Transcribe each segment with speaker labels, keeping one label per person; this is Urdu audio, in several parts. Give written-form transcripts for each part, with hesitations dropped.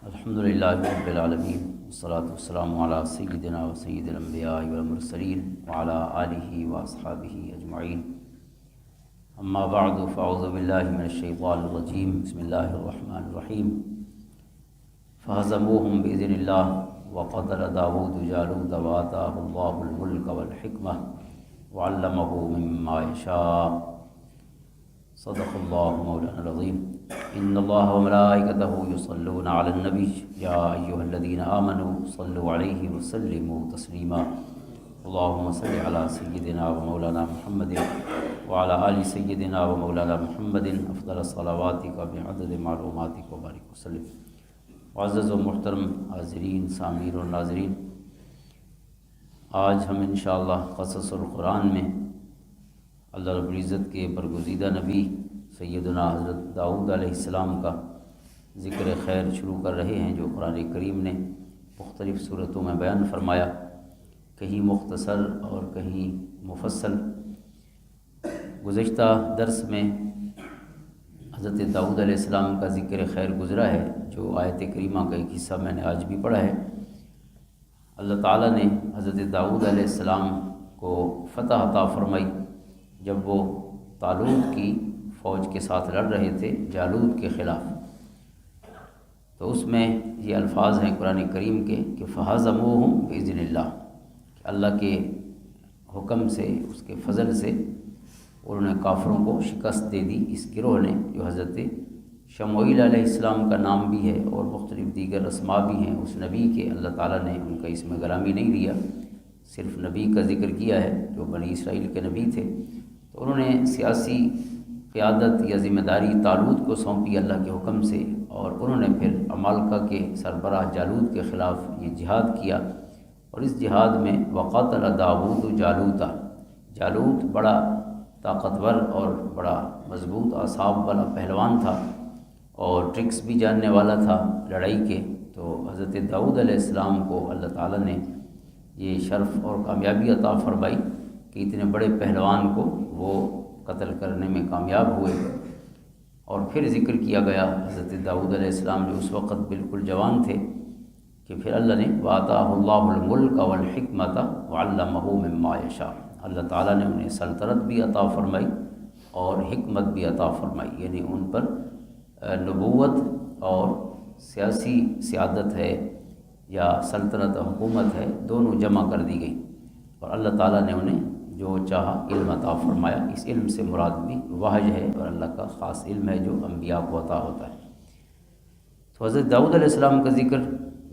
Speaker 1: الحمدللہ رب العالمین والصلاة والسلام علی سیدنا و سید الانبیاء والمرسلین وعلی آلہ واصحابہ اجمعین، اما بعد فاعوذ باللہ من الشیطان الرجیم، بسم اللہ الرحمن الرحیم۔ فہزموہم بإذن اللہ وقتل داود جالوت وآتاہ اللہ الملک والحکمہ وعلمہ مما یشاء، صدق اللہ مولانا العظیم۔ ان اللہ وملائکتہ یصلون علی النبی یا ایھا الذین آمنوا صلوا علیہ وسلموا تسلیما، اللہم صل علی سیدنا و مولانا محمد وعلی آل سیدنا و مولانا محمد افضل صلواتک بعدد معلوماتک وبارک وسلم۔ معزز و محترم حاضرین، سامعین و ناظرین، آج ہم انشاءاللہ قصص القرآن میں اللہ رب العزت کے برگزیدہ نبی سیدنا حضرت داؤد علیہ السلام کا ذکر خیر شروع کر رہے ہیں، جو قرآن کریم نے مختلف صورتوں میں بیان فرمایا، کہیں مختصر اور کہیں مفصل۔ گزشتہ درس میں حضرت داؤد علیہ السلام کا ذکر خیر گزرا ہے، جو آیت کریمہ کا ایک حصہ میں نے آج بھی پڑھا ہے۔ اللہ تعالیٰ نے حضرت داؤد علیہ السلام کو فتح عطا فرمائی جب وہ طالوت کی فوج کے ساتھ لڑ رہے تھے جالوت کے خلاف، تو اس میں یہ الفاظ ہیں قرآن کریم کے کہ فہزموہم بإذن اللہ، کہ اللہ کے حکم سے، اس کے فضل سے انہوں نے کافروں کو شکست دے دی۔ اس گروہ نے، جو حضرت شموئیل علیہ السلام کا نام بھی ہے اور مختلف دیگر اسماء بھی ہیں اس نبی کے، اللہ تعالیٰ نے ان کا اسم گرامی نہیں دیا، صرف نبی کا ذکر کیا ہے جو بنی اسرائیل کے نبی تھے۔ تو انہوں نے سیاسی قیادت یا ذمہ داری طالوت کو سونپی اللہ کے حکم سے، اور انہوں نے پھر عمالقہ کے سربراہ جالوت کے خلاف یہ جہاد کیا، اور اس جہاد میں وقتل داود جالوتا، جالوت بڑا طاقتور اور بڑا مضبوط اعصاب والا پہلوان تھا اور ٹرکس بھی جاننے والا تھا لڑائی کے۔ تو حضرت داؤد علیہ السلام کو اللہ تعالیٰ نے یہ شرف اور کامیابی عطا فرمائی کہ اتنے بڑے پہلوان کو وہ قتل کرنے میں کامیاب ہوئے۔ اور پھر ذکر کیا گیا حضرت داؤد علیہ السلام جو اس وقت بالکل جوان تھے، کہ پھر اللہ نے وَآتَاهُ اللَّهُ الْمُلْكَ وَالْحِكْمَةَ وَعَلَّمَهُ مِمَّا يَشَاءُ، اللہ تعالیٰ نے انہیں سلطنت بھی عطا فرمائی اور حکمت بھی عطا فرمائی، یعنی ان پر نبوت اور سیاسی سیادت ہے یا سلطنت و حکومت ہے، دونوں جمع کر دی گئی، اور اللہ تعالیٰ نے انہیں جو چاہا علم عطا فرمایا۔ اس علم سے مراد بھی وحی ہے، اور اللہ کا خاص علم ہے جو انبیاء کو عطا ہوتا ہے۔ تو حضرت داؤد علیہ السلام کا ذکر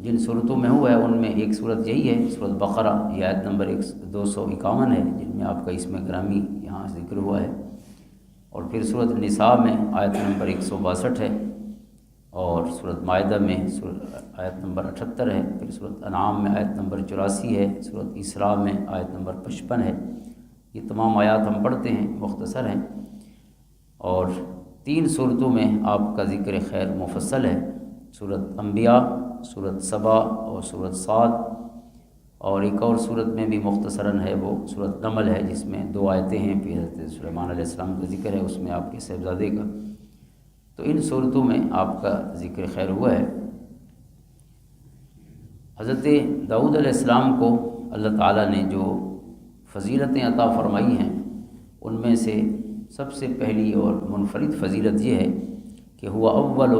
Speaker 1: جن صورتوں میں ہوا ہے ان میں ایک صورت یہی ہے، صورت بقرہ، یہ آیت نمبر 251 ہے، جن میں آپ کا اسم گرامی یہاں ذکر ہوا ہے، اور پھر صورت نساء میں آیت نمبر 162 ہے، اور صورت مائدہ میں آیت نمبر 78 ہے، پھر صورت انعام میں آیت نمبر 84 ہے، صورت اسراء میں آیت نمبر 55 ہے۔ یہ تمام آیات ہم پڑھتے ہیں، مختصر ہیں، اور 3 صورتوں میں آپ کا ذکر خیر مفصل ہے، صورت انبیاء، صورت سبا اور صورت صاد، اور ایک اور صورت میں بھی مختصراً ہے، وہ صورت نمل ہے جس میں 2 آیتیں ہیں، پھر حضرت سلیمان علیہ السلام کا ذکر ہے، اس میں آپ کے صاحبزادے کا۔ تو ان صورتوں میں آپ کا ذکر خیر ہوا ہے۔ حضرت داؤد علیہ السلام کو اللہ تعالیٰ نے جو فضیلتیں عطا فرمائی ہیں، ان میں سے سب سے پہلی اور منفرد فضیلت یہ ہے کہ ہوا اول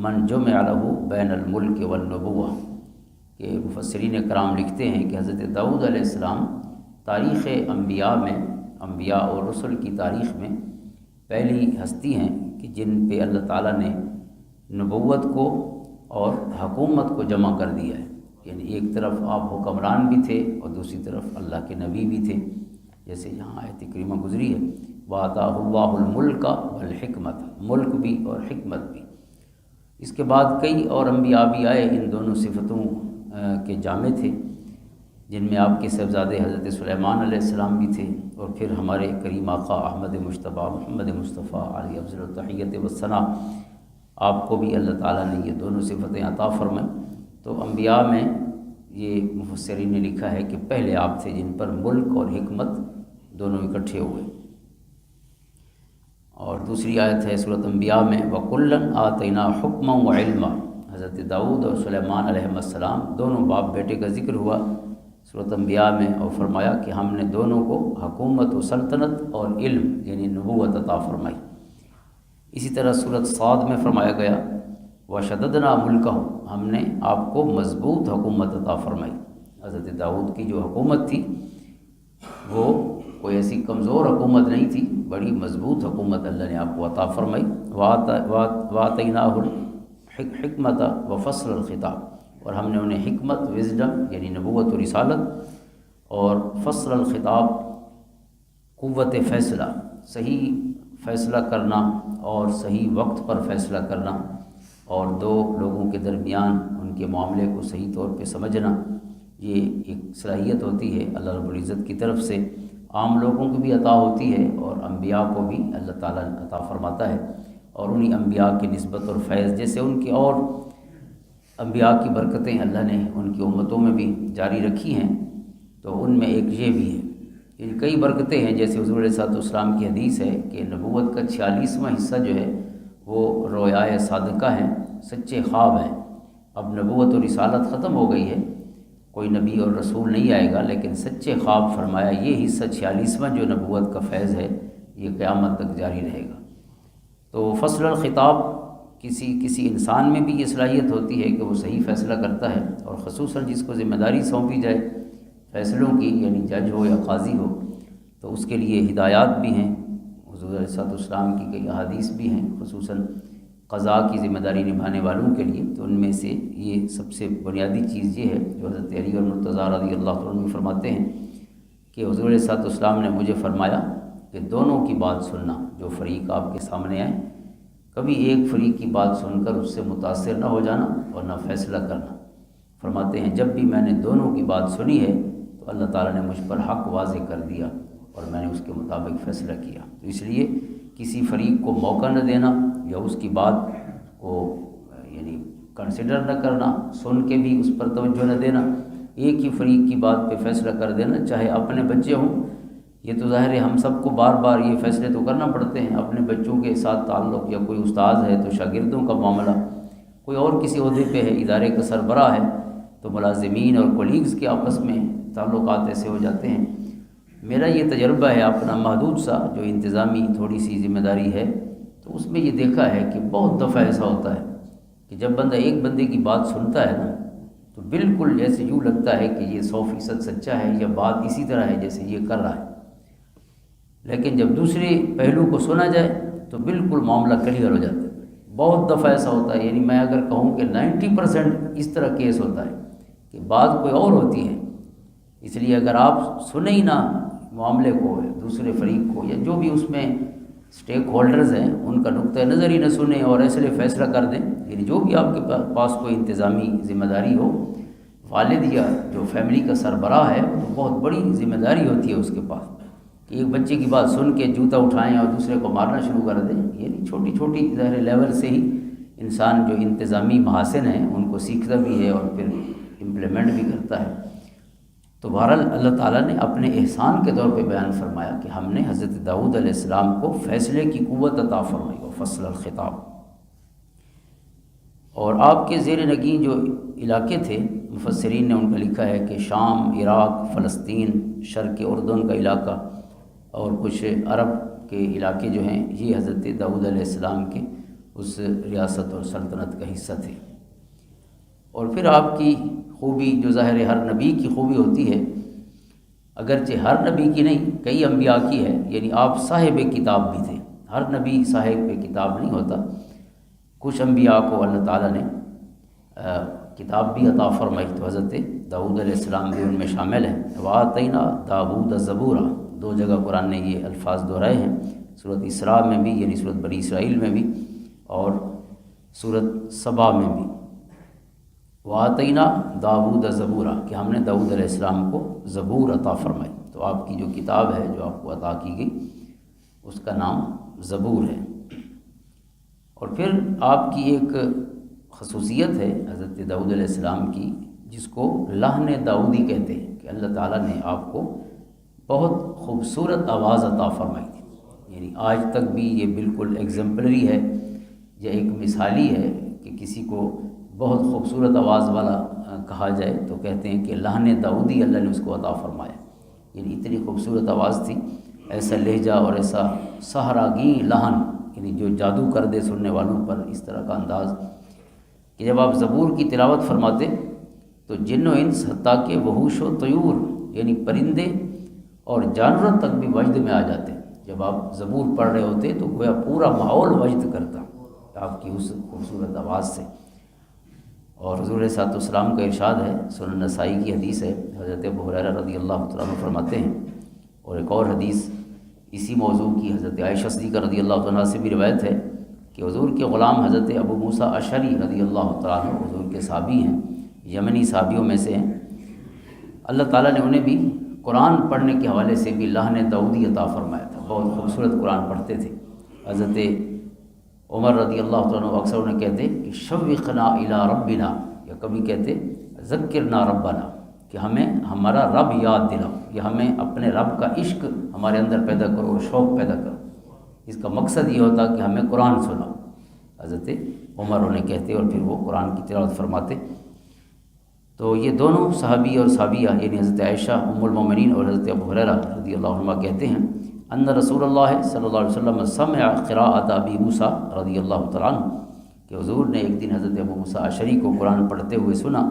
Speaker 1: من جمع لہ بین الملک والنبوہ، کہ مفسرین کرام لکھتے ہیں کہ حضرت داؤد علیہ السلام تاریخ انبیاء میں، انبیاء اور رسل کی تاریخ میں پہلی ہستی ہیں کہ جن پہ اللہ تعالیٰ نے نبوت کو اور حکومت کو جمع کر دیا ہے، یعنی ایک طرف آپ حکمران بھی تھے اور دوسری طرف اللہ کے نبی بھی تھے، جیسے یہاں آیت کریمہ گزری ہے وَآتَاهُ اللَّهُ الْمُلْكَ وَالْحِكْمَةَ، ملک بھی اور حکمت بھی۔ اس کے بعد کئی اور انبیاء بھی آئے، ان دونوں صفتوں کے جامع تھے، جن میں آپ کے صاحبزادے حضرت سلیمان علیہ السلام بھی تھے، اور پھر ہمارے کریم آقا احمد مجتبیٰ محمد مصطفیٰ علیہ افضل التحیت والثناء، آپ کو بھی اللہ تعالیٰ نے یہ دونوں صفتیں عطا فرمائیں۔ تو انبیاء میں یہ مفسرین نے لکھا ہے کہ پہلے آپ تھے جن پر ملک اور حکمت دونوں اکٹھے ہوئے۔ اور دوسری آیت ہے سورۃ انبیاء میں وَكُلًّا آتَيْنَا حُکْمًا وَعِلْمًا، حضرت داؤد اور سلیمان علیہ السلام دونوں باپ بیٹے کا ذکر ہوا سورۃ انبیاء میں، اور فرمایا کہ ہم نے دونوں کو حکومت و سلطنت اور علم یعنی نبوت عطا فرمائی۔ اسی طرح سورۃ صاد میں فرمایا گیا وَشَدَدْنَا مُلْكَهُ، ہم نے آپ کو مضبوط حکومت عطا فرمائی۔ حضرت داؤد کی جو حکومت تھی وہ کوئی ایسی کمزور حکومت نہیں تھی، بڑی مضبوط حکومت اللہ نے آپ کو عطا فرمائی۔ وَآتَيْنَاهُ الْحِكْمَةَ وَفَصْلَ الْخِطَابِ، اور ہم نے انہیں حکمت وزڈم یعنی نبوت و رسالت اور فصل الخطاب قوت فیصلہ، صحیح فیصلہ کرنا اور صحیح وقت پر فیصلہ کرنا، اور دو لوگوں کے درمیان ان کے معاملے کو صحیح طور پہ سمجھنا، یہ ایک صلاحیت ہوتی ہے اللہ رب العزت کی طرف سے، عام لوگوں کو بھی عطا ہوتی ہے اور انبیاء کو بھی اللہ تعالیٰ عطا فرماتا ہے۔ اور انہی انبیاء کی نسبت اور فیض جیسے ان کی اور انبیاء کی برکتیں اللہ نے ان کی امتوں میں بھی جاری رکھی ہیں، تو ان میں ایک یہ بھی ہے، یعنی کئی برکتیں ہیں، جیسے حضور علیہ الصلوۃ والسلام کی حدیث ہے کہ نبوت کا 46واں حصہ جو ہے وہ رویائے صادقہ ہیں، سچے خواب ہیں۔ اب نبوت و رسالت ختم ہو گئی ہے، کوئی نبی اور رسول نہیں آئے گا، لیکن سچے خواب فرمایا یہ حصہ 46واں جو نبوت کا فیض ہے یہ قیامت تک جاری رہے گا۔ تو فصل الخطاب کسی انسان میں بھی یہ صلاحیت ہوتی ہے کہ وہ صحیح فیصلہ کرتا ہے، اور خصوصاً جس کو ذمہ داری سونپی جائے فیصلوں کی، یعنی جج ہو یا قاضی ہو، تو اس کے لیے ہدایات بھی ہیں، حضور علیہ الصلوۃ والسلام کی کئی احادیث بھی ہیں خصوصاً قضاء کی ذمہ داری نبھانے والوں کے لیے۔ تو ان میں سے یہ سب سے بنیادی چیز یہ ہے جو حضرت علی اور مرتضیٰ رضی اللہ عنہ فرماتے ہیں کہ حضور علیہ الصلوۃ والسلام نے مجھے فرمایا کہ دونوں کی بات سننا، جو فریق آپ کے سامنے آئے، کبھی ایک فریق کی بات سن کر اس سے متاثر نہ ہو جانا اور نہ فیصلہ کرنا۔ فرماتے ہیں جب بھی میں نے دونوں کی بات سنی ہے تو اللہ تعالیٰ نے مجھ پر حق واضح کر دیا اور میں نے اس کے مطابق فیصلہ کیا۔ تو اس لیے کسی فریق کو موقع نہ دینا یا اس کی بات کو یعنی کنسیڈر نہ کرنا، سن کے بھی اس پر توجہ نہ دینا، ایک ہی فریق کی بات پہ فیصلہ کر دینا، چاہے اپنے بچے ہوں۔ یہ تو ظاہر ہے ہم سب کو بار بار یہ فیصلے تو کرنا پڑتے ہیں، اپنے بچوں کے ساتھ تعلق، یا کوئی استاد ہے تو شاگردوں کا معاملہ، کوئی اور کسی عہدے پہ ہے، ادارے کا سربراہ ہے تو ملازمین اور کولیگز کے آپس میں تعلقات ایسے ہو جاتے ہیں۔ میرا یہ تجربہ ہے اپنا محدود سا، جو انتظامی تھوڑی سی ذمہ داری ہے، تو اس میں یہ دیکھا ہے کہ بہت دفعہ ایسا ہوتا ہے کہ جب بندہ ایک بندے کی بات سنتا ہے نا تو بالکل جیسے یوں لگتا ہے کہ یہ 100% سچا ہے، یا بات اسی طرح ہے جیسے یہ کر رہا ہے، لیکن جب دوسرے پہلو کو سنا جائے تو بالکل معاملہ کلیئر ہو جاتا ہے۔ بہت دفعہ ایسا ہوتا ہے، یعنی میں اگر کہوں کہ 90% اس طرح کیس ہوتا ہے کہ بات کوئی اور ہوتی ہے۔ اس لیے اگر آپ سنیں ہی نہ معاملے کو، دوسرے فریق کو، یا جو بھی اس میں سٹیک ہولڈرز ہیں ان کا نقطہ نظر ہی نہ سنیں اور ایسے فیصلہ کر دیں، یعنی جو بھی آپ کے پاس کوئی انتظامی ذمہ داری ہو، والد یا جو فیملی کا سربراہ ہے تو بہت بڑی ذمہ داری ہوتی ہے اس کے پاس، کہ ایک بچے کی بات سن کے جوتا اٹھائیں اور دوسرے کو مارنا شروع کر دیں، یعنی چھوٹی چھوٹی ظاہر لیول سے ہی انسان جو انتظامی محاسن ہیں ان کو سیکھتا بھی ہے اور پھر امپلیمنٹ بھی کرتا ہے۔ تو بہرحال اللہ تعالیٰ نے اپنے احسان کے طور پہ بیان فرمایا کہ ہم نے حضرت داؤد علیہ السلام کو فیصلے کی قوت عطا فرمائی، اور فصل الخطاب، اور آپ کے زیر نگین جو علاقے تھے مفسرین نے ان کا لکھا ہے کہ شام، عراق، فلسطین، شرق اردن کا علاقہ اور کچھ عرب کے علاقے جو ہیں یہ حضرت داؤد علیہ السلام کے اس ریاست اور سلطنت کا حصہ تھے۔ اور پھر آپ کی خوبی جو ظاہر ہر نبی کی خوبی ہوتی ہے، اگرچہ ہر نبی کی نہیں کئی انبیاء کی ہے، یعنی آپ صاحب کتاب بھی تھے، ہر نبی صاحب کتاب نہیں ہوتا، کچھ انبیاء کو اللہ تعالیٰ نے کتاب بھی عطا فرمائی، تو حضرت داؤد علیہ السلام بھی ان میں شامل ہیں۔ وَآتَيْنَا دَاوُودَ زَبُورًا، دو جگہ قرآن نے یہ الفاظ دہرائے ہیں، سورۃ اسراء میں بھی یعنی سورۃ بنی اسرائیل میں بھی اور سورۃ سبا میں بھی، وَآتَيْنَا دَاوُودَ زَبُورًا، کہ ہم نے داؤد علیہ السلام کو زبور عطا فرمائی۔ تو آپ کی جو کتاب ہے جو آپ کو عطا کی گئی اس کا نام زبور ہے۔ اور پھر آپ کی ایک خصوصیت ہے حضرت داؤد علیہ السلام کی، جس کو لحن داؤدی کہتے ہیں، کہ اللہ تعالیٰ نے آپ کو بہت خوبصورت آواز عطا فرمائی تھی، یعنی آج تک بھی یہ بالکل ایگزمپلری ہے یا ایک مثالی ہے کہ کسی کو بہت خوبصورت آواز والا کہا جائے تو کہتے ہیں کہ لحن داؤدی اللہ نے اس کو عطا فرمایا، یعنی اتنی خوبصورت آواز تھی، ایسا لہجہ اور ایسا سحراگی لحن، یعنی جو جادو کر دے سننے والوں پر، اس طرح کا انداز کہ جب آپ زبور کی تلاوت فرماتے تو جن و انس حتیٰ کہ وحوش و طیور یعنی پرندے اور جانوروں تک بھی وجد میں آ جاتے۔ جب آپ زبور پڑھ رہے ہوتے تو گویا پورا ماحول وجد کرتا آپ کی اس خوبصورت آواز سے۔ اور حضور صلی اللہ علیہ وسلم کا ارشاد ہے، سنن نسائی کی حدیث ہے، حضرت ابو ہریرہ رضی اللہ تعالیٰ عنہ فرماتے ہیں، اور ایک اور حدیث اسی موضوع کی حضرت عائشہ صدیقہ رضی اللہ تعالیٰ سے بھی روایت ہے کہ حضور کے غلام حضرت ابو موسیٰ اشعری رضی اللہ تعالیٰ عنہ حضور کے صحابی ہیں، یمنی صحابیوں میں سے ہیں، اللہ تعالیٰ نے انہیں بھی قرآن پڑھنے کے حوالے سے بھی لحن داؤدی عطا فرمایا تھا، بہت خوبصورت قرآن پڑھتے تھے۔ حضرت عمر رضی اللہ تعالیٰ عنہ اکثر انہیں کہتے کہ شوقنا الی ربنا، یا کبھی کہتے ذکرنا ربنا، کہ ہمیں ہمارا رب یاد دلاؤ، یا ہمیں اپنے رب کا عشق ہمارے اندر پیدا کرو اور شوق پیدا کرو۔ اس کا مقصد یہ ہوتا کہ ہمیں قرآن سناؤ، حضرت عمر انہیں کہتے اور پھر وہ قرآن کی تلاوت فرماتے۔ تو یہ دونوں صحابی اور صحابیہ یعنی حضرت عائشہ ام المومنین اور حضرت ابو ہریرہ رضی اللہ عنہ کہتے ہیں ان رسول اللہ صلی اللہ علیہ وسلم سمع قراءۃ ابی موسیٰ رضی اللہ تعالیٰ عنہ، کہ حضور نے ایک دن حضرت ابو موسیٰ اشعری کو قرآن پڑھتے ہوئے سنا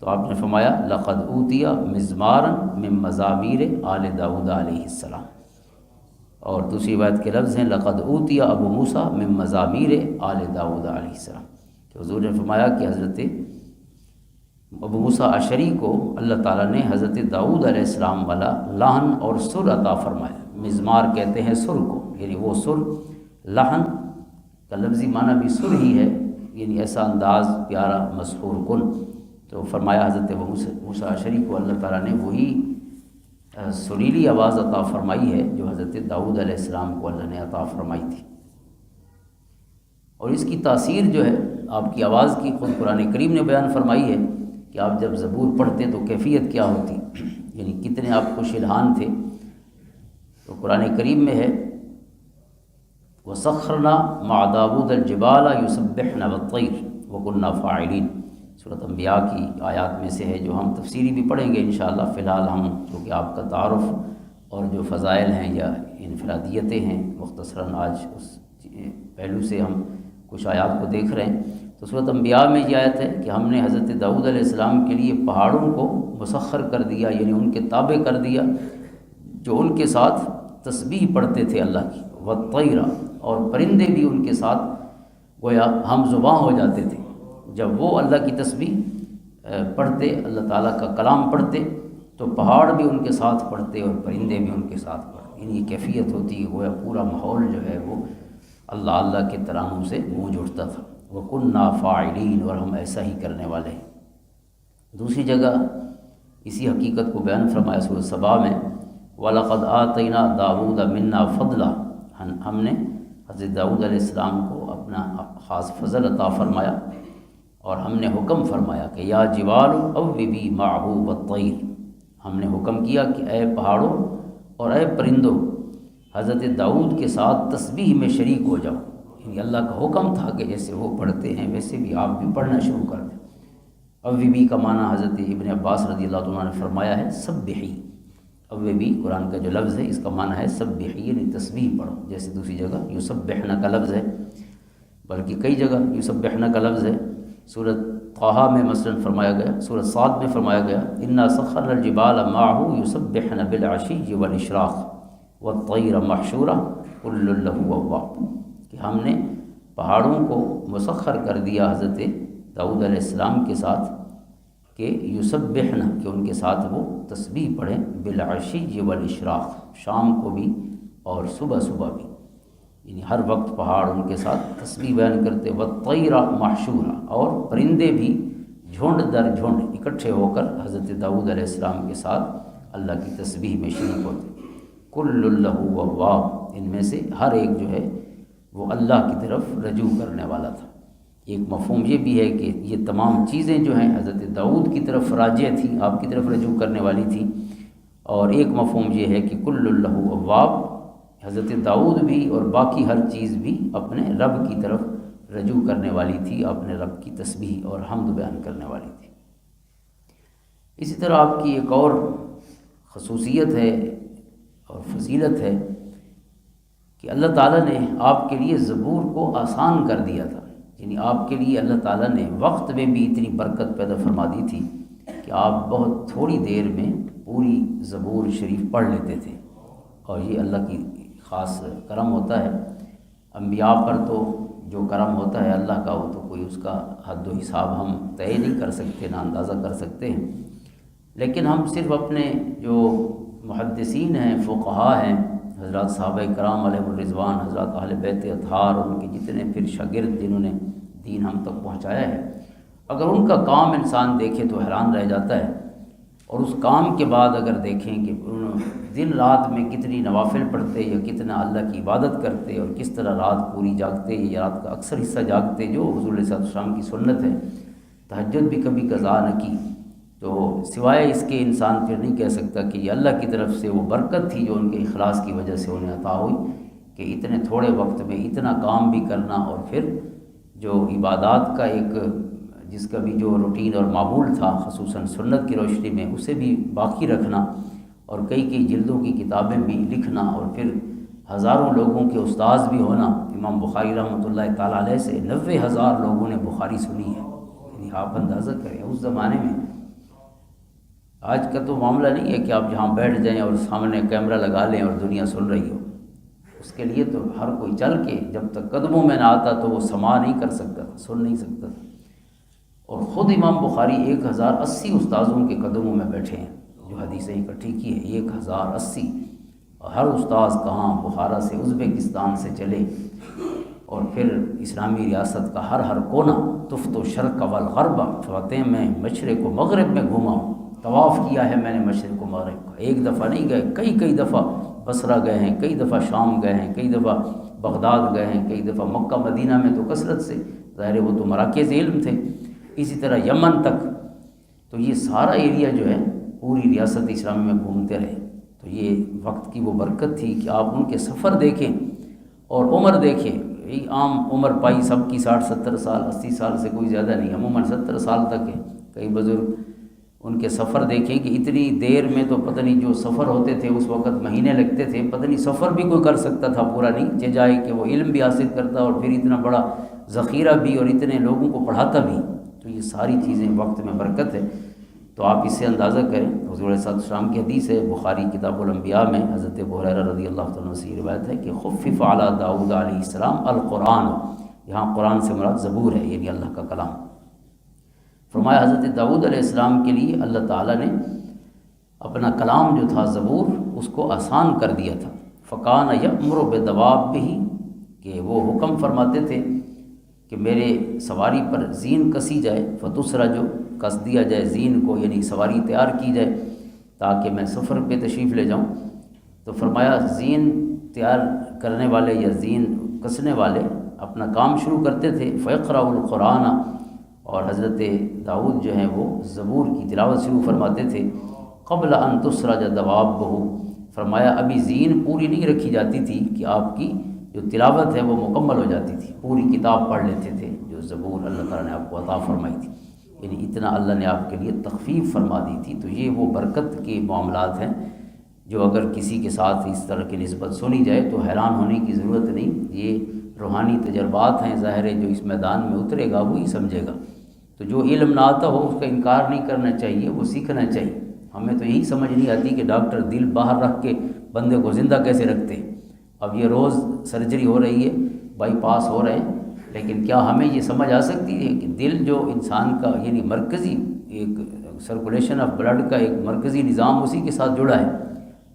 Speaker 1: تو آپ نے فرمایا لقد اوتي مزمارا من مزامیر آل داؤد علیہ السلام، اور دوسری روایت کے لفظ ہیں لقد اوتي ابو موسیٰ من مزامیر آل داؤد علیہ السلام، کہ حضور نے فرمایا کہ حضرت ابو موسیٰ اشعری کو اللہ تعالیٰ نے حضرت داؤد علیہ السلام والا لحن اور سر عطا فرمایا۔ مزمار کہتے ہیں سر کو، یعنی وہ سر، لحن کا لفظی معنی بھی سر ہی ہے، یعنی ایسا انداز پیارا مسحور کن۔ تو فرمایا حضرت ابو موسیٰ اشعری کو اللہ تعالیٰ نے وہی سریلی آواز عطا فرمائی ہے جو حضرت داؤد علیہ السلام کو اللہ نے عطا فرمائی تھی۔ اور اس کی تاثیر جو ہے آپ کی آواز کی خود قرآن کریم نے بیان فرمائی ہے کہ آپ جب زبور پڑھتے تو کیفیت کیا ہوتی، یعنی کتنے آپ خوش الحان تھے۔ تو قرآن کریم میں ہے وَسَخَّرْنَا مَعَ دَاوُودَ الْجِبَالَ يُسَبِّحْنَ وَالطَّيْرَ وَكُنَّا فَاعِلِينَ، سورۃ انبیاء کی آیات میں سے ہے جو ہم تفسیری بھی پڑھیں گے انشاءاللہ۔ فی الحال ہم چونکہ آپ کا تعارف اور جو فضائل ہیں یا انفرادیتیں ہیں مختصراً آج اس پہلو سے ہم کچھ آیات کو دیکھ رہے ہیں۔ تو سورۃ انبیاء میں یہ آیت ہے کہ ہم نے حضرت داؤد علیہ السلام کے لیے پہاڑوں کو مسخر کر دیا، یعنی ان کے تابع کر دیا، جو ان کے ساتھ تسبیح پڑھتے تھے اللہ کی، والطیرہ، اور پرندے بھی ان کے ساتھ گویا ہم زباں ہو جاتے تھے۔ جب وہ اللہ کی تسبیح پڑھتے، اللہ تعالیٰ کا کلام پڑھتے، تو پہاڑ بھی ان کے ساتھ پڑھتے اور پرندے بھی ان کے ساتھ پڑھتے، یعنی یہ کیفیت ہوتی ہے گویا پورا ماحول جو ہے وہ اللہ اللہ کے ترانوں سے گونج اٹھتا تھا۔ وَكُنَّا فَاعِلِينَ، اور ہم ایسا ہی کرنے والے ہیں۔ دوسری جگہ اسی حقیقت کو بیان فرمایا سورۃ سبا میں وَلَقَدْ آتَيْنَا دَاوُودَ مِنَّا فَضْلًا، ہم نے حضرت داؤد علیہ السلام کو اپنا خاص فضل عطا فرمایا، اور ہم نے حکم فرمایا کہ یا جبال اوبی معه والطیر، ہم نے حکم کیا کہ اے پہاڑوں اور اے پرندوں حضرت داؤد کے ساتھ تسبیح میں شریک ہو جاؤ، یعنی اللہ کا حکم تھا کہ جیسے وہ پڑھتے ہیں ویسے بھی آپ بھی پڑھنا شروع کر دیں۔ اوبی کا معنی حضرت ابن عباس رضی اللہ عنہ نے فرمایا ہے سبحی، اوبی قرآن کا جو لفظ ہے اس کا معنی ہے سبحی، یعنی تسبیح پڑھو، جیسے دوسری جگہ یسبحنا کا لفظ ہے، بلکہ کئی جگہ یسبحنا کا لفظ ہے۔ سورۃ طٰہٰ میں مثلا فرمایا گیا، سورۃ صاد میں فرمایا گیا انا سخرنا الجبال معه یسبحن بالعشی والاشراق والطیر محشورہ کل لہ اواب، کہ ہم نے پہاڑوں کو مسخر کر دیا حضرت داؤد علیہ السلام کے ساتھ کہ یسبحن، کہ ان کے ساتھ وہ تسبیح پڑھیں، بالعشی والاشراق، شام کو بھی اور صبح صبح بھی، یعنی ہر وقت پہاڑ ان کے ساتھ تسبیح بیان کرتے، والطیر محشورہ، اور پرندے بھی جھنڈ در جھنڈ اکٹھے ہو کر حضرت داؤد علیہ السلام کے ساتھ اللہ کی تسبیح میں شریک ہوتے۔ کل لہ اواب، ان میں سے ہر ایک جو ہے وہ اللہ کی طرف رجوع کرنے والا تھا۔ ایک مفہوم یہ بھی ہے کہ یہ تمام چیزیں جو ہیں حضرت داؤد کی طرف راجع تھیں، آپ کی طرف رجوع کرنے والی تھیں، اور ایک مفہوم یہ ہے کہ کل لہ اواب، حضرت داؤد بھی اور باقی ہر چیز بھی اپنے رب کی طرف رجوع کرنے والی تھی، اپنے رب کی تسبیح اور حمد بیان کرنے والی تھی۔ اسی طرح آپ کی ایک اور خصوصیت ہے اور فضیلت ہے کہ اللہ تعالیٰ نے آپ کے لیے زبور کو آسان کر دیا تھا، یعنی آپ کے لیے اللہ تعالیٰ نے وقت میں بھی اتنی برکت پیدا فرما دی تھی کہ آپ بہت تھوڑی دیر میں پوری زبور شریف پڑھ لیتے تھے، اور یہ اللہ کی خاص کرم ہوتا ہے۔ انبیاء پر تو جو کرم ہوتا ہے اللہ کا، وہ تو کوئی اس کا حد و حساب ہم طے نہیں کر سکتے، نہ اندازہ کر سکتے ہیں، لیکن ہم صرف اپنے جو محدثین ہیں، فقہاء ہیں، حضرات صحابہ کرام علیہ الرضوان، حضرات اہل بیت اطہار، ان کے جتنے پھر شاگرد جنہوں نے دین ہم تک پہنچایا ہے، اگر ان کا کام انسان دیکھے تو حیران رہ جاتا ہے، اور اس کام کے بعد اگر دیکھیں کہ انہوں دن رات میں کتنی نوافل پڑھتے یا کتنا اللہ کی عبادت کرتے، اور کس طرح رات پوری جاگتے یا رات کا اکثر حصہ جاگتے، جو حضور علیہ السلام کی سنت ہے، تہجد بھی کبھی قضا نہ کی، تو سوائے اس کے انسان پھر نہیں کہہ سکتا کہ یہ اللہ کی طرف سے وہ برکت تھی جو ان کے اخلاص کی وجہ سے انہیں عطا ہوئی کہ اتنے تھوڑے وقت میں اتنا کام بھی کرنا، اور پھر جو عبادات کا ایک جس کا بھی جو روٹین اور معمول تھا خصوصاً سنت کی روشنی میں، اسے بھی باقی رکھنا، اور کئی جلدوں کی کتابیں بھی لکھنا، اور پھر ہزاروں لوگوں کے استاذ بھی ہونا۔ امام بخاری رحمۃ اللہ تعالیٰ علیہ سے 90,000 لوگوں نے بخاری سنی ہے، یعنی آپ اندازہ کریں اس زمانے میں۔ آج کا تو معاملہ نہیں ہے کہ آپ جہاں بیٹھ جائیں اور سامنے کیمرہ لگا لیں اور دنیا سن رہی ہو، اس کے لیے تو ہر کوئی چل کے جب تک قدموں میں نہ آتا تو وہ سما نہیں کر سکتا تھا، سن نہیں سکتا تھا، اور خود امام بخاری 1080 استاذوں کے قدموں میں بیٹھے ہیں جو حدیثیں اکٹھی کی ہے، 1080، اور ہر استاذ کہاں بخارا سے ازبکستان سے چلے، اور پھر اسلامی ریاست کا ہر کونا، تفت و شرق والغرب، فاتح میں مشرق و مغرب میں گھوما ہوں، طواف کیا ہے میں نے مشرق و مغرب کا، ایک دفعہ نہیں گئے، کئی دفعہ بصرہ گئے ہیں، کئی دفعہ شام گئے ہیں، کئی دفعہ بغداد گئے ہیں، کئی دفعہ مکہ مدینہ میں تو کثرت سے، ظاہر ہے وہ تو مراکز علم تھے، اسی طرح یمن تک، تو یہ سارا ایریا جو ہے پوری ریاست اسلامی میں گھومتے رہے۔ تو یہ وقت کی وہ برکت تھی کہ آپ ان کے سفر دیکھیں اور عمر دیکھیں، یہی عام عمر پائی سب کی 60-70 سال، 80 سال سے کوئی زیادہ نہیں، عموماً 70 سال تک ہے۔ کئی بزرگ ان کے سفر دیکھیں کہ اتنی دیر میں تو پتہ نہیں، جو سفر ہوتے تھے اس وقت مہینے لگتے تھے، پتہ نہیں سفر بھی کوئی کر سکتا تھا پورا نہیں، چہ جائے کہ وہ علم بھی حاصل کرتا اور پھر اتنا بڑا ذخیرہ بھی اور اتنے لوگوں کو پڑھاتا بھی۔ تو یہ ساری چیزیں وقت میں برکت ہے۔ تو آپ اس سے اندازہ کریں، حضور علیہ السلام کی حدیث ہے بخاری کتاب الانبیاء میں، حضرت ابو ہریرہ رضی اللہ تعالیٰ عنہ سے روایت ہے کہ خفف علی داؤد علیہ السلام القرآن، یہاں قرآن سے مراد زبور ہے، یعنی اللہ کا کلام۔ فرمایا حضرت داؤد علیہ السلام کے لیے اللہ تعالیٰ نے اپنا کلام جو تھا زبور، اس کو آسان کر دیا تھا۔ فکان یأمر بدوابہ، کہ وہ حکم فرماتے تھے کہ میرے سواری پر زین کسی جائے، فتسرا، جو کس دیا جائے زین کو، یعنی سواری تیار کی جائے تاکہ میں سفر پہ تشریف لے جاؤں۔ تو فرمایا زین تیار کرنے والے یا زین کسنے والے اپنا کام شروع کرتے تھے، فیقرأ القرآن، اور حضرت داؤد جو ہیں وہ زبور کی تلاوت شروع فرماتے تھے، قبل ان تسرج دوابہ، فرمایا ابھی زین پوری نہیں رکھی جاتی تھی کہ آپ کی جو تلاوت ہے وہ مکمل ہو جاتی تھی، پوری کتاب پڑھ لیتے تھے جو زبور اللہ تعالیٰ نے آپ کو عطا فرمائی تھی، یعنی اتنا اللہ نے آپ کے لیے تخفیف فرما دی تھی۔ تو یہ وہ برکت کے معاملات ہیں جو اگر کسی کے ساتھ اس طرح کی نسبت سنی جائے تو حیران ہونے کی ضرورت نہیں، یہ روحانی تجربات ہیں، ظاہر ہے جو اس میدان میں اترے گا وہی سمجھے گا۔ تو جو علم نہ آتا ہو اس کا انکار نہیں کرنا چاہیے، وہ سیکھنا چاہیے۔ ہمیں تو یہی سمجھ نہیں آتی کہ ڈاکٹر دل باہر رکھ کے بندے کو زندہ کیسے رکھتے ہیں۔ اب یہ روز سرجری ہو رہی ہے، بائی پاس ہو رہے ہیں، لیکن کیا ہمیں یہ سمجھ آ سکتی ہے کہ دل جو انسان کا یعنی مرکزی ایک سرکولیشن آف بلڈ کا ایک مرکزی نظام اسی کے ساتھ جڑا ہے،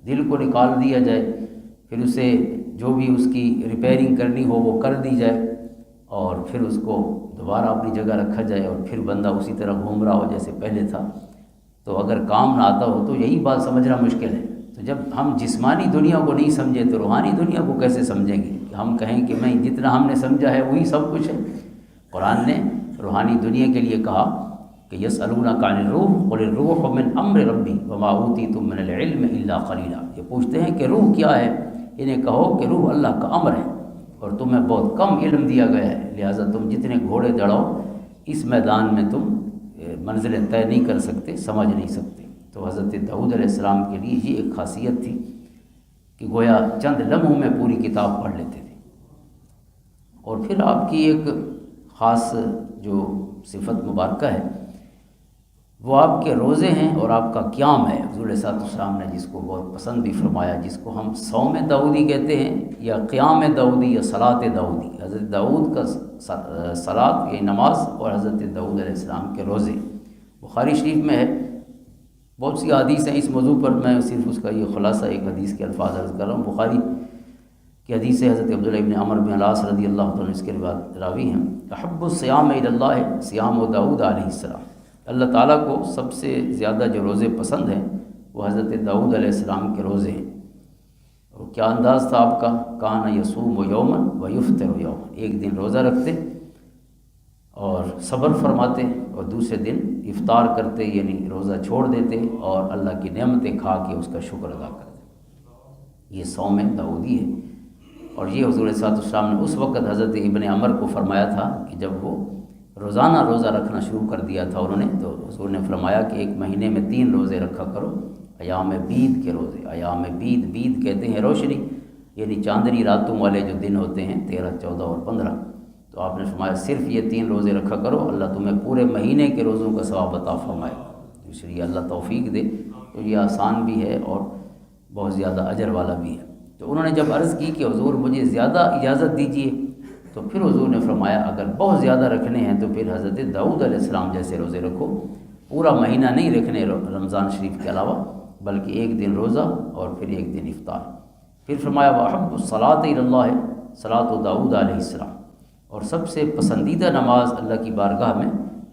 Speaker 1: دل کو نکال دیا جائے، پھر اسے جو بھی اس کی ریپیئرنگ کرنی ہو وہ کر دی جائے، اور پھر اس کو دوبارہ اپنی جگہ رکھا جائے، اور پھر بندہ اسی طرح گھوم رہا ہو جیسے پہلے تھا۔ تو اگر کام نہ آتا ہو تو یہی بات سمجھنا مشکل ہے۔ تو جب ہم جسمانی دنیا کو نہیں سمجھے تو روحانی دنیا کو کیسے سمجھیں گے؟ کہ ہم کہیں کہ میں جتنا ہم نے سمجھا ہے وہی سب کچھ ہے۔ قرآن نے روحانی دنیا کے لیے کہا کہ یسألونک عن الروح قل الروح من امر ربی وما اوتیتم من العلم الا قلیلا، یہ پوچھتے ہیں کہ روح کیا ہے، انہیں کہو کہ روح اللہ کا امر ہے اور تمہیں بہت کم علم دیا گیا ہے، لہٰذا تم جتنے گھوڑے دوڑاؤ اس میدان میں تم منزلیں طے نہیں کر سکتے، سمجھ نہیں سکتے۔ تو حضرت داؤد علیہ السلام کے لیے یہ ایک خاصیت تھی کہ گویا چند لمحوں میں پوری کتاب پڑھ لیتے تھے۔ اور پھر آپ کی ایک خاص جو صفت مبارکہ ہے وہ آپ کے روزے ہیں اور آپ کا قیام ہے۔ حضور صلی اللہ علیہ وسلم نے جس کو بہت پسند بھی فرمایا، جس کو ہم صوم داؤدی کہتے ہیں یا قیام داؤدی یا صلاۃ داؤدی، حضرت داؤد کا صلاۃ یہ نماز اور حضرت داؤد علیہ السلام کے روزے۔ بخاری شریف میں ہے، بہت سی حدیث ہیں اس موضوع پر، میں صرف اس کا یہ خلاصہ ایک حدیث کے الفاظ عرض کر رہا ہوں۔ بخاری کی حدیث ہے، حضرت عبداللہ ابن عمرو بن العاص رضی اللہ عنہ اس کے بعد راوی ہیں، احب الصیام الی اللہ صیام داؤد علیہ السلام، اللہ تعالیٰ کو سب سے زیادہ جو روزے پسند ہیں وہ حضرت داؤد علیہ السلام کے روزے ہیں۔ اور کیا انداز تھا آپ کا، کان یصوم یوما و یفطر یوما، ایک دن روزہ رکھتے اور صبر فرماتے اور دوسرے دن افطار کرتے، یعنی روزہ چھوڑ دیتے اور اللہ کی نعمتیں کھا کے اس کا شکر ادا کرتے۔ یہ صوم داؤدی ہے۔ اور یہ حضور صلی اللہ علیہ وسلم نے اس وقت حضرت ابن عمر کو فرمایا تھا کہ جب وہ روزانہ روزہ رکھنا شروع کر دیا تھا انہوں نے، تو حضور نے فرمایا کہ ایک مہینے میں 3 روزے رکھا کرو، ایام بید کے روزے۔ ایام بید، بید کہتے ہیں روشنی، یعنی چاندنی راتوں والے جو دن ہوتے ہیں 13، 14 اور 15۔ تو آپ نے فرمایا صرف یہ 3 روزے رکھا کرو، اللہ تمہیں پورے مہینے کے روزوں کا ثواب عطا فرمائے۔ اس لیے اللہ توفیق دے، تو یہ آسان بھی ہے اور بہت زیادہ اجر والا بھی ہے۔ تو انہوں نے جب عرض کی کہ حضور مجھے زیادہ اجازت دیجیے، تو پھر حضور نے فرمایا اگر بہت زیادہ رکھنے ہیں تو پھر حضرت داؤد علیہ السلام جیسے روزے رکھو، پورا مہینہ نہیں رکھنے رمضان شریف کے علاوہ، بلکہ ایک دن روزہ اور پھر ایک دن افطار۔ پھر فرمایا وَأَحَبُّ الصَّلَاةِ إِلَى اللَّهِ صلاۃ داؤد علیہ السلام، اور سب سے پسندیدہ نماز اللہ کی بارگاہ میں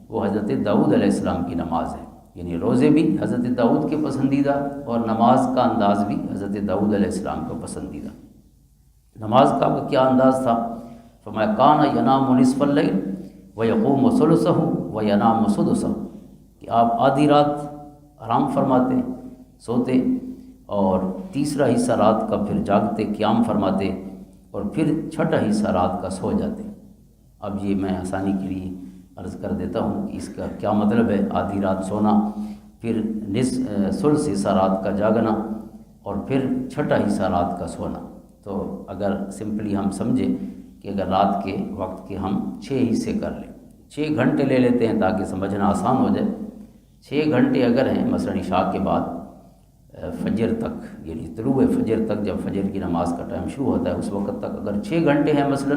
Speaker 1: وہ حضرت داؤد علیہ السلام کی نماز ہے، یعنی روزے بھی حضرت داؤد کے پسندیدہ اور نماز کا انداز بھی حضرت داؤد علیہ السلام کا پسندیدہ۔ نماز کا کیا انداز تھا؟ فرمایا کان ینام نصف اللیل ویقوم ثلثہ وینام سدسہ، کہ آپ آدھی رات آرام فرماتے، سوتے، اور تیسرا حصہ رات کا پھر جاگتے، قیام فرماتے، اور پھر چھٹا حصہ رات کا سو جاتے۔ اب یہ میں آسانی کے لیے عرض کر دیتا ہوں کہ اس کا کیا مطلب ہے، آدھی رات سونا، پھر ثلث حصہ رات کا جاگنا، اور پھر چھٹا حصہ رات کا سونا۔ تو اگر سمپلی ہم سمجھیں کہ اگر رات کے وقت کے ہم 6 حصے کر لیں، 6 گھنٹے لے لیتے ہیں تاکہ سمجھنا آسان ہو جائے۔ 6 گھنٹے اگر ہیں، مثلا عشاء کے بعد فجر تک، یعنی طلوع فجر تک، جب فجر کی نماز کا ٹائم شروع ہوتا ہے اس وقت تک اگر 6 گھنٹے ہیں مثلا،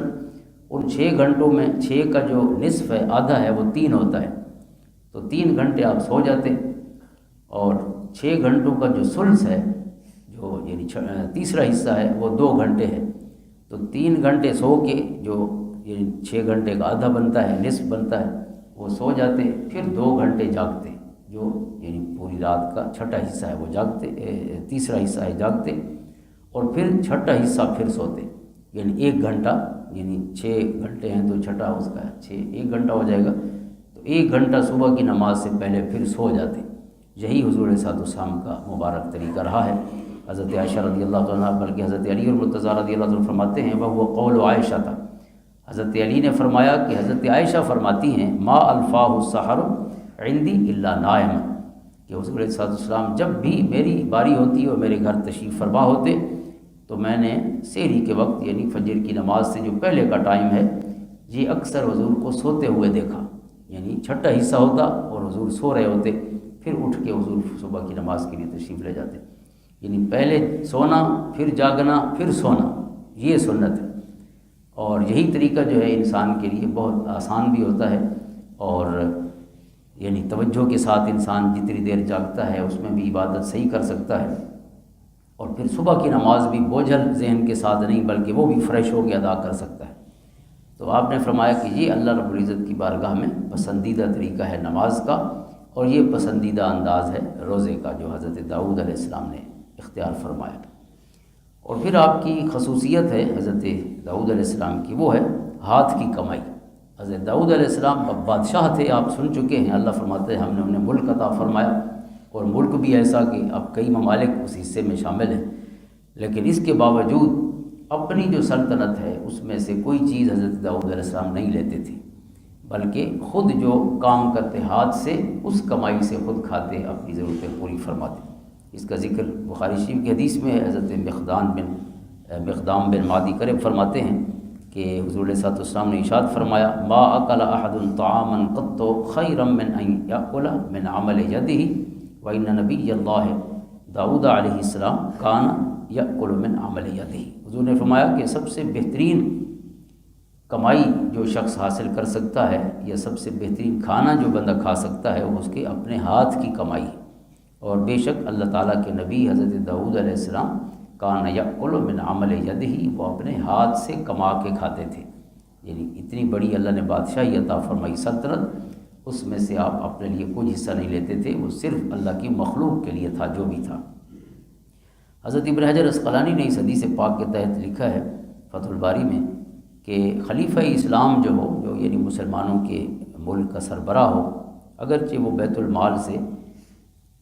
Speaker 1: ان 6 گھنٹوں میں 6 کا جو نصف ہے، آدھا ہے، وہ 3 ہوتا ہے، تو 3 گھنٹے آپ سو جاتے، اور 6 گھنٹوں کا جو ثلث ہے، جو یعنی تیسرا حصہ ہے، وہ 2 گھنٹے ہے، تو 3 گھنٹے سو کے جو یعنی 6 گھنٹے کا آدھا بنتا ہے، نصف بنتا ہے، وہ سو جاتے، پھر 2 گھنٹے جاگتے، جو یعنی پوری رات کا چھٹا حصہ ہے وہ جاگتے، تیسرا حصہ ہے جاگتے، اور پھر چھٹا حصہ پھر سوتے، یعنی 1 گھنٹہ، یعنی 6 گھنٹے ہیں تو چھٹا اس کا 1 گھنٹہ ہو جائے گا، تو 1 گھنٹہ صبح کی نماز سے پہلے پھر سو جاتے۔ یہی حضور صلی اللہ علیہ وسلم کا مبارک طریقہ رہا ہے۔ حضرت عائشہ رضی اللہ عنہ، بلکہ حضرت علی اور مرتضیٰ رضی اللہ عنہ فرماتے ہیں وہ قول عائشہ تھا، حضرت علی نے فرمایا کہ حضرت عائشہ فرماتی ہیں ما الفاہ السحر عندی الا نائم، کہ حضور صلی اللہ علیہ وسلم جب بھی میری باری ہوتی اور میرے گھر تشریف فرما ہوتے تو میں نے سحری کے وقت، یعنی فجر کی نماز سے جو پہلے کا ٹائم ہے، یہ اکثر حضور کو سوتے ہوئے دیکھا، یعنی چھٹا حصہ ہوتا اور حضور سو رہے ہوتے، پھر اٹھ کے حضور صبح کی نماز کے لیے تشریف لے جاتے، یعنی پہلے سونا، پھر جاگنا، پھر سونا، یہ سنت ہے۔ اور یہی طریقہ جو ہے انسان کے لیے بہت آسان بھی ہوتا ہے، اور یعنی توجہ کے ساتھ انسان جتنی دیر جاگتا ہے اس میں بھی عبادت صحیح کر سکتا ہے، اور پھر صبح کی نماز بھی بوجھل ذہن کے ساتھ نہیں بلکہ وہ بھی فریش ہو کے ادا کر سکتا ہے۔ تو آپ نے فرمایا کہ یہ اللہ رب العزت کی بارگاہ میں پسندیدہ طریقہ ہے نماز کا، اور یہ پسندیدہ انداز ہے روزے کا جو حضرت داؤد علیہ السلام نے اختیار فرمایا۔ اور پھر آپ کی خصوصیت ہے حضرت داؤد علیہ السلام کی، وہ ہے ہاتھ کی کمائی۔ حضرت داؤد علیہ السلام اب بادشاہ تھے، آپ سن چکے ہیں، اللہ فرماتے ہیں ہم نے انہیں ملک عطا فرمایا، اور ملک بھی ایسا کہ اب کئی ممالک اس حصے میں شامل ہیں، لیکن اس کے باوجود اپنی جو سلطنت ہے اس میں سے کوئی چیز حضرت داؤد علیہ السلام نہیں لیتے تھے، بلکہ خود جو کام کرتے ہاتھ سے اس کمائی سے خود کھاتے، اپنی ضرورتیں پوری فرماتے۔ اس کا ذکر بخاری شریف کی حدیث میں ہے۔ حضرت مقدام بن معدی کرب فرماتے ہیں کہ حضور علیہ السلام نے ارشاد فرمایا، ما اکل احد طعاما قط خیرا من ان یاکل من عمل یدہ وان نبی اللہ داؤد علیہ السلام کان یاکل من عمل یدہ۔ حضور نے فرمایا کہ سب سے بہترین کمائی جو شخص حاصل کر سکتا ہے، یا سب سے بہترین کھانا جو بندہ کھا سکتا ہے، وہ اس کے اپنے ہاتھ کی کمائی ہے۔ اور بے شک اللہ تعالیٰ کے نبی حضرت داؤد علیہ السلام کان یاکل من عمل یدہ، وہ اپنے ہاتھ سے کما کے کھاتے تھے۔ یعنی اتنی بڑی اللہ نے بادشاہی عطا فرمائی، سلطنت، اس میں سے آپ اپنے لیے کچھ حصہ نہیں لیتے تھے، وہ صرف اللہ کی مخلوق کے لیے تھا جو بھی تھا۔ حضرت ابن حجر عسقلانی نے اس حدیث پاک کے تحت لکھا ہے فتح الباری میں کہ خلیفہ اسلام جو ہو، جو یعنی مسلمانوں کے ملک کا سربراہ ہو، اگرچہ وہ بیت المال سے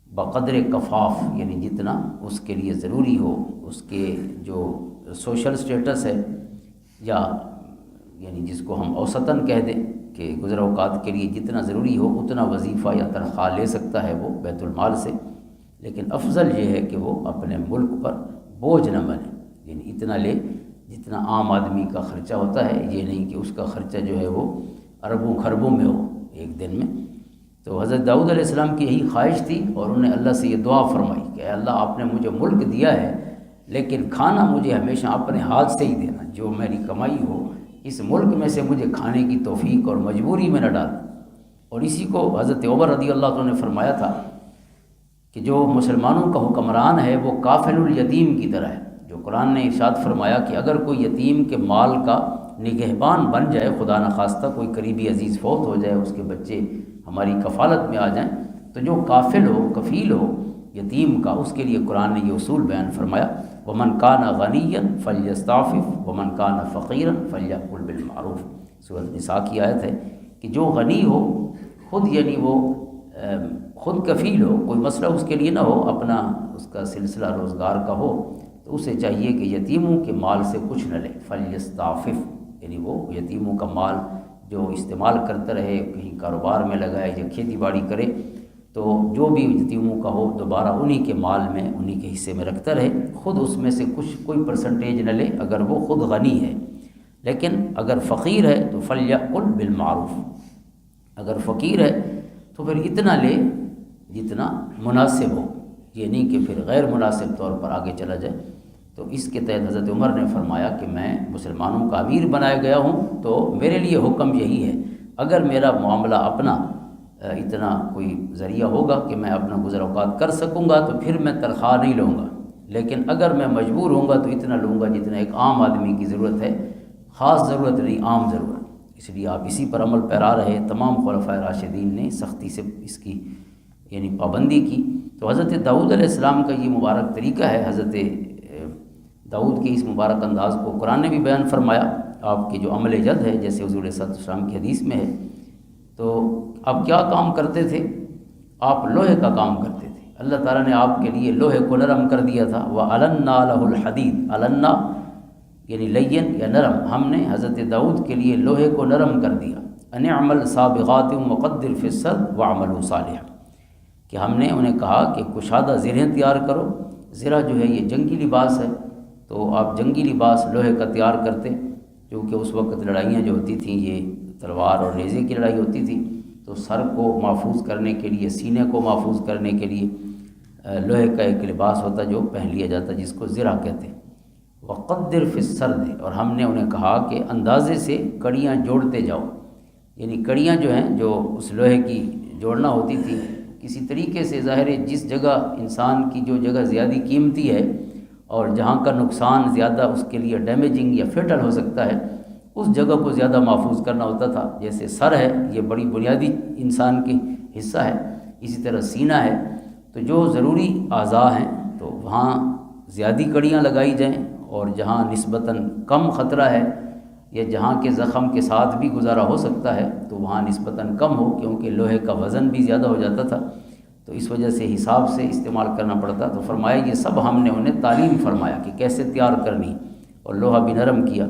Speaker 1: بقدر کفاف، یعنی جتنا اس کے لیے ضروری ہو، اس کے جو سوشل سٹیٹس ہے، یا یعنی جس کو ہم اوسطاً کہہ دیں کہ گزر اوقات کے لیے جتنا ضروری ہو اتنا وظیفہ یا تنخواہ لے سکتا ہے وہ بیت المال سے، لیکن افضل یہ ہے کہ وہ اپنے ملک پر بوجھ نہ بنے، یعنی اتنا لے جتنا عام آدمی کا خرچہ ہوتا ہے، یہ نہیں کہ اس کا خرچہ جو ہے وہ اربوں خربوں میں ہو ایک دن میں۔ تو حضرت داؤد علیہ السلام کی یہی خواہش تھی، اور انہوں نے اللہ سے یہ دعا فرمائی کہ اے اللہ، آپ نے مجھے ملک دیا ہے، لیکن کھانا مجھے ہمیشہ اپنے ہاتھ سے ہی دینا، جو میری کمائی ہو اس ملک میں سے مجھے کھانے کی توفیق اور مجبوری میں نہ ڈالنا۔ اور اسی کو حضرت عمر رضی اللہ عنہ نے فرمایا تھا کہ جو مسلمانوں کا حکمران ہے وہ کافل الیتیم کی طرح ہے، جو قرآن نے ارشاد فرمایا کہ اگر کوئی یتیم کے مال کا نگہبان بن جائے، خدا نخواستہ کوئی قریبی عزیز فوت ہو جائے، اس کے بچے ہماری کفالت میں آ جائیں، تو جو کافل ہو، کفیل ہو یتیم کا، اس کے لیے قرآن نے یہ اصول بیان فرمایا، ومن کان غنیا فلیستعفف ومن کان فقیرا فلیأکل بالمعروف۔ سورۃ نساء کی آیت ہے کہ جو غنی ہو خود، یعنی وہ خود کفیل ہو، کوئی مسئلہ اس کے لیے نہ ہو، اپنا اس کا سلسلہ روزگار کا ہو، تو اسے چاہیے کہ یتیموں کے مال سے کچھ نہ لے، فلیستعفف، یعنی وہ یتیموں کا مال جو استعمال کرتا رہے، کہیں کاروبار میں لگائے یا کھیتی باڑی کرے، تو جو بھی یتیموں کا ہو دوبارہ انہی کے مال میں، انہی کے حصے میں رکھتا رہے، خود اس میں سے کوئی پرسنٹیج نہ لے اگر وہ خود غنی ہے۔ لیکن اگر فقیر ہے تو فلیأکل بالمعروف، اگر فقیر ہے تو پھر اتنا لے جتنا مناسب ہو، یہ نہیں کہ پھر غیر مناسب طور پر آگے چلا جائے۔ تو اس کے تحت حضرت عمر نے فرمایا کہ میں مسلمانوں کا امیر بنایا گیا ہوں، تو میرے لیے حکم یہی ہے، اگر میرا معاملہ اپنا اتنا کوئی ذریعہ ہوگا کہ میں اپنا گزر اوقات کر سکوں گا تو پھر میں تنخواہ نہیں لوں گا، لیکن اگر میں مجبور ہوں گا تو اتنا لوں گا جتنا ایک عام آدمی کی ضرورت ہے، خاص ضرورت نہیں، عام ضرورت۔ اس لیے آپ اسی پر عمل پیرا رہے، تمام خلفائے راشدین نے سختی سے اس کی یعنی پابندی کی۔ تو حضرت داؤد علیہ السلام کا یہ مبارک طریقہ ہے، حضرت داؤد کے اس مبارک انداز کو قرآن نے بھی بیان فرمایا، آپ کے جو عمل جد ہے، جیسے حضور صلی اللہ علیہ وسلم کی حدیث میں ہے۔ تو آپ کیا کام کرتے تھے؟ آپ لوہے کا کام کرتے تھے، اللہ تعالیٰ نے آپ کے لیے لوہے کو نرم کر دیا تھا۔ وَأَلَنَّا لَهُ الْحَدِيدَ، النا یعنی لین یا نرم، ہم نے حضرت داؤد کے لیے لوہے کو نرم کر دیا۔ أَنِ اعْمَلْ سَابِغَاتٍ وَقَدِّرْ فِي السَّرْدِ وَاعْمَلُوا صَالِحًا، کہ ہم نے انہیں کہا کہ کشادہ زرہیں تیار کرو۔ زرہ جو ہے یہ جنگی لباس ہے، تو آپ جنگی لباس لوہے کا تیار کرتے، کیونکہ اس وقت لڑائیاں جو ہوتی تھیں یہ تلوار اور نیزے کی لڑائی ہوتی تھی، تو سر کو محفوظ کرنے کے لیے، سینے کو محفوظ کرنے کے لیے لوہے کا ایک لباس ہوتا جو پہن لیا جاتا، جس کو زرہ کہتے ہیں۔ وقدر فی السرد، اور ہم نے انہیں کہا کہ اندازے سے کڑیاں جوڑتے جاؤ، یعنی کڑیاں جو ہیں جو اس لوہے کی جوڑنا ہوتی تھی، کسی طریقے سے ظاہر ہے جس جگہ انسان کی جو جگہ زیادہ قیمتی ہے اور جہاں کا نقصان زیادہ اس کے لیے ڈیمیجنگ یا فیٹل ہو سکتا ہے، اس جگہ کو زیادہ محفوظ کرنا ہوتا تھا۔ جیسے سر ہے، یہ بڑی بنیادی انسان کی حصہ ہے، اسی طرح سینہ ہے، تو جو ضروری اعضاء ہیں تو وہاں زیادہ کڑیاں لگائی جائیں، اور جہاں نسبتاً کم خطرہ ہے یا جہاں کے زخم کے ساتھ بھی گزارا ہو سکتا ہے تو وہاں نسبتاً کم ہو، کیونکہ لوہے کا وزن بھی زیادہ ہو جاتا تھا، تو اس وجہ سے حساب سے استعمال کرنا پڑتا۔ تو فرمایا یہ سب ہم نے انہیں تعلیم فرمایا کہ کیسے تیار کرنی، اور لوہا بھی نرم کیا۔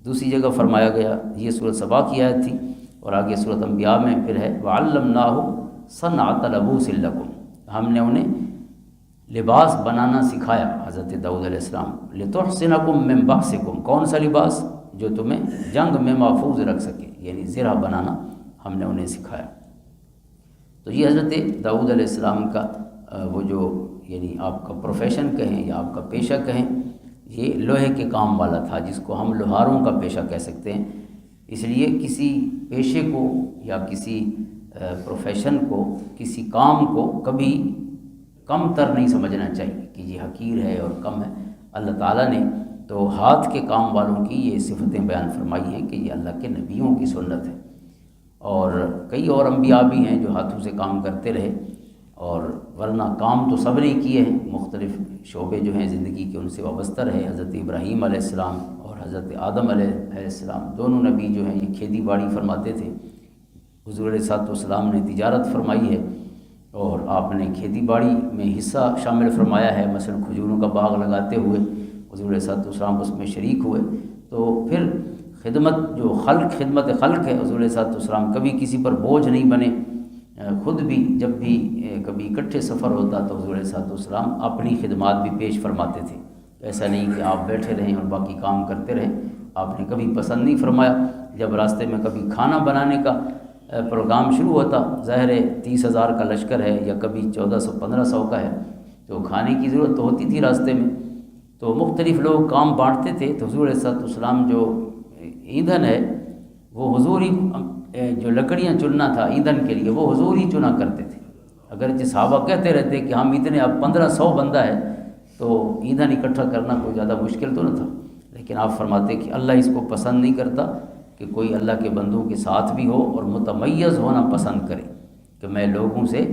Speaker 1: دوسری جگہ فرمایا گیا، یہ سورۃ سبا کی آیت تھی، اور آگے سورۃ انبیاء میں پھر ہے وَعَلَّمْنَاهُ صَنْعَةَ لَبُوسٍ لَكُمْ، ہم نے انہیں لباس بنانا سکھایا حضرت داؤد علیہ السلام، لِتُحْصِنَكُم مِّن بَأْسِكُم، کون سا لباس؟ جو تمہیں جنگ میں محفوظ رکھ سکے، یعنی زرہ بنانا ہم نے انہیں سکھایا۔ تو یہ حضرت داؤد علیہ السلام کا وہ جو یعنی آپ کا پروفیشن کہیں یا آپ کا پیشہ کہیں، یہ لوہے کے کام والا تھا، جس کو ہم لوہاروں کا پیشہ کہہ سکتے ہیں۔ اس لیے کسی پیشے کو یا کسی پروفیشن کو، کسی کام کو کبھی کم تر نہیں سمجھنا چاہیے کہ یہ حقیر ہے اور کم ہے۔ اللہ تعالیٰ نے تو ہاتھ کے کام والوں کی یہ صفتیں بیان فرمائی ہیں کہ یہ اللہ کے نبیوں کی سنت ہے، اور کئی اور انبیاء بھی ہیں جو ہاتھوں سے کام کرتے رہے، اور ورنہ کام تو سب نے کیے ہیں، مختلف شعبے جو ہیں زندگی کے ان سے وابستہ رہے۔ حضرت ابراہیم علیہ السلام اور حضرت آدم علیہ السلام دونوں نبی جو ہیں یہ کھیتی باڑی فرماتے تھے۔ حضور علیہ السلام نے تجارت فرمائی ہے، اور آپ نے کھیتی باڑی میں حصہ شامل فرمایا ہے، مثلا کھجوروں کا باغ لگاتے ہوئے حضور علیہ السلام اس میں شریک ہوئے۔ تو پھر خدمت جو خدمت خلق ہے، حضور علیہ السلام کبھی کسی پر بوجھ نہیں بنے، خود بھی جب بھی کبھی اکٹھے سفر ہوتا تو حضور علیہ السلام اپنی خدمات بھی پیش فرماتے تھے۔ ایسا نہیں کہ آپ بیٹھے رہیں اور باقی کام کرتے رہیں، آپ نے کبھی پسند نہیں فرمایا۔ جب راستے میں کبھی کھانا بنانے کا پروگرام شروع ہوتا، ظاہر ہے 30,000 کا لشکر ہے یا کبھی 1400-1500 کا ہے، تو کھانے کی ضرورت تو ہوتی تھی راستے میں، تو مختلف لوگ کام بانٹتے تھے۔ تو حضور علیہ السلام جو ایندھن ہے وہ حضور ہی، جو لکڑیاں چننا تھا ایندھن کے لیے وہ حضور ہی چنا کرتے تھے۔ اگرچہ صحابہ کہتے رہتے کہ ہم اتنے، اب 1500 بندہ ہے تو ایندھن اکٹھا کرنا کوئی زیادہ مشکل تو نہ تھا، لیکن آپ فرماتے کہ اللہ اس کو پسند نہیں کرتا کہ کوئی اللہ کے بندوں کے ساتھ بھی ہو اور متمیز ہونا پسند کرے، کہ میں لوگوں سے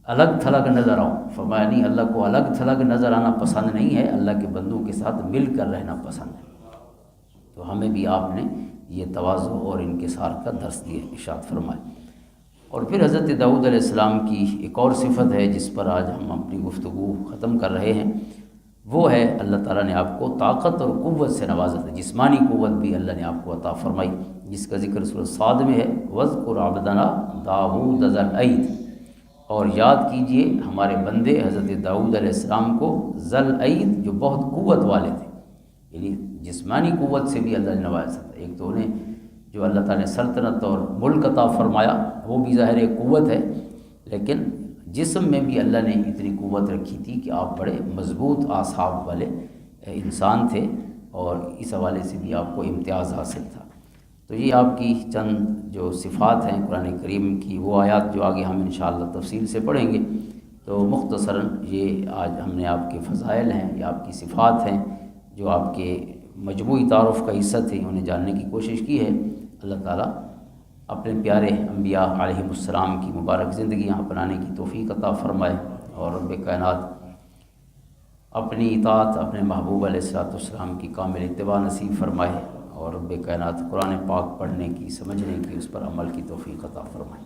Speaker 1: الگ تھلگ نظر آؤں۔ فرمایا نہیں، اللہ کو الگ تھلگ نظر آنا پسند نہیں ہے، اللہ کے بندوں کے ساتھ مل کر رہنا پسند ہے۔ تو ہمیں بھی آپ نے یہ تواضع اور انکسار کا درس دیا، ارشاد فرمائے۔ اور پھر حضرت داؤد علیہ السلام کی ایک اور صفت ہے جس پر آج ہم اپنی گفتگو ختم کر رہے ہیں، وہ ہے اللہ تعالیٰ نے آپ کو طاقت اور قوت سے نوازا ہے، جسمانی قوت بھی اللہ نے آپ کو عطا فرمائی، جس کا ذکر سورۃ صاد میں ہے، وَاذْكُرْ عَبْدَنَا دَاوُودَ ذَا الْأَيْدِ، اور یاد کیجئے ہمارے بندے حضرت داؤد علیہ السلام کو، ذَا الْأَيْدِ، جو بہت قوت والے تھے، یعنی جسمانی قوت سے بھی اللہ نے نوازا تھا۔ ایک تو انہیں جو اللہ تعالیٰ نے سلطنت اور ملک عطا فرمایا وہ بھی ظاہر ایک قوت ہے، لیکن جسم میں بھی اللہ نے اتنی قوت رکھی تھی کہ آپ بڑے مضبوط اعصاب والے انسان تھے، اور اس حوالے سے بھی آپ کو امتیاز حاصل تھا۔ تو یہ آپ کی چند جو صفات ہیں قرآن کریم کی، وہ آیات جو آگے ہم انشاءاللہ تفصیل سے پڑھیں گے، تو مختصراً یہ آج ہم نے آپ کے فضائل ہیں یا آپ کی صفات ہیں جو آپ کے مجموعی تعارف کا حصہ تھے، انہیں جاننے کی کوشش کی ہے۔ اللہ تعالیٰ اپنے پیارے انبیاء علیہم السلام کی مبارک زندگیاں اپنانے کی توفیق عطا فرمائے، اور رب کائنات اپنی اطاعت اپنے محبوب علیہ السلام کی کامل اتباع نصیب فرمائے، اور رب کائنات قرآن پاک پڑھنے کی، سمجھنے کی، اس پر عمل کی توفیق عطا فرمائے۔